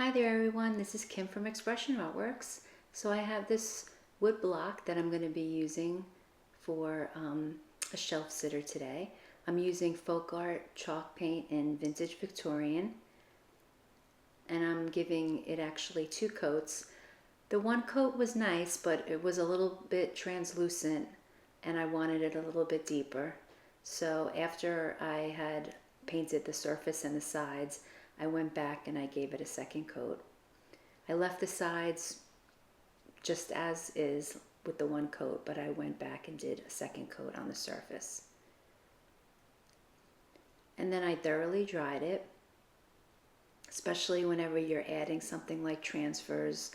Hi there everyone, this is Kim from Expression Artworks. So I have this wood block that I'm going to be using for a shelf sitter today. I'm using folk art chalk paint in vintage Victorian, and I'm giving it actually 2 coats. The one coat was nice, but it was a little bit translucent and I wanted it a little bit deeper. So after I had painted the surface and the sides, I went back and I gave it a second coat. I left the sides just as is with the one coat, but I went back and did a second coat on the surface. And then I thoroughly dried it, especially whenever you're adding something like transfers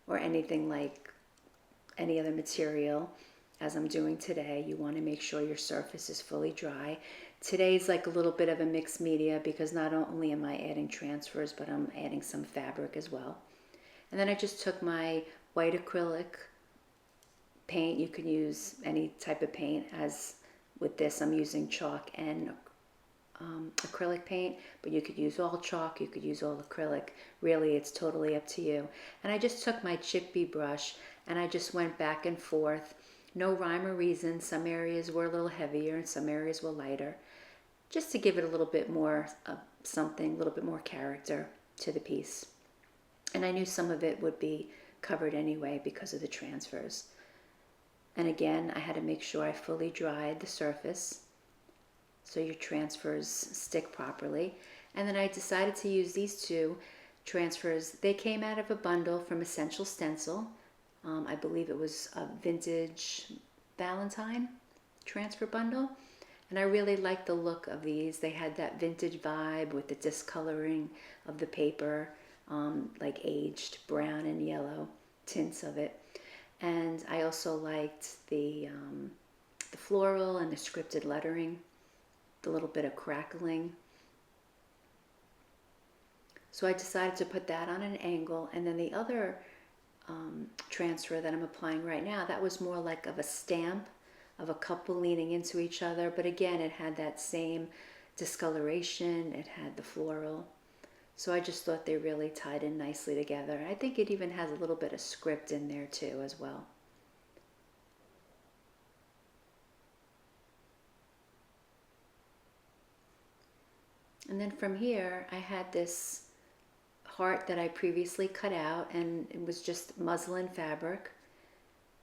or anything like any other material. As I'm doing today, you want to make sure your surface is fully dry. Today's like a little bit of a mixed media because not only am I adding transfers, but I'm adding some fabric as well. And then I just took my white acrylic paint. You can use any type of paint. As with this, I'm using chalk and acrylic paint, but you could use all chalk, you could use all acrylic. Really, it's totally up to you. And I just took my chippy brush and I just went back and forth. No rhyme or reason. Some areas were a little heavier and some areas were lighter, just to give it a little bit more something, a little bit more character to the piece. And I knew some of it would be covered anyway because of the transfers. And again, I had to make sure I fully dried the surface so your transfers stick properly. And then I decided to use these 2 transfers. They came out of a bundle from Essential Stencil. I believe it was a vintage Valentine transfer bundle. And I really liked the look of these. They had that vintage vibe with the discoloring of the paper, like aged brown and yellow tints of it. And I also liked the floral and the scripted lettering, the little bit of crackling. So I decided to put that on an angle. And then the other transfer that I'm applying right now, that was more like of a stamp of a couple leaning into each other. But again, it had that same discoloration. It had the floral. So I just thought they really tied in nicely together. I think it even has a little bit of script in there too as well. And then from here, I had this heart that I previously cut out, and it was just muslin fabric.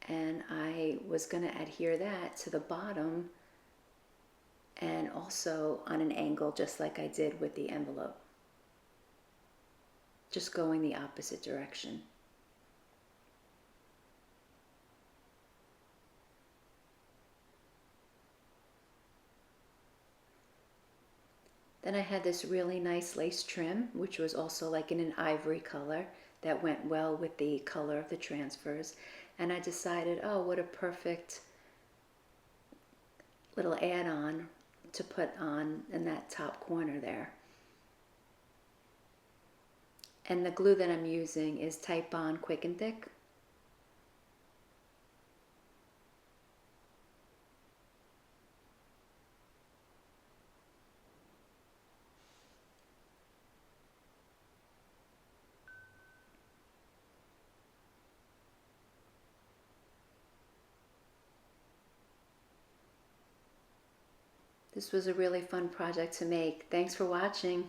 And I was going to adhere that to the bottom and also on an angle, just like I did with the envelope. Just going the opposite direction. Then I had this really nice lace trim, which was also like in an ivory color that went well with the color of the transfers. And I decided, oh, what a perfect little add-on to put on in that top corner there. And the glue that I'm using is Type Bond Quick and Thick. This was a really fun project to make. Thanks for watching.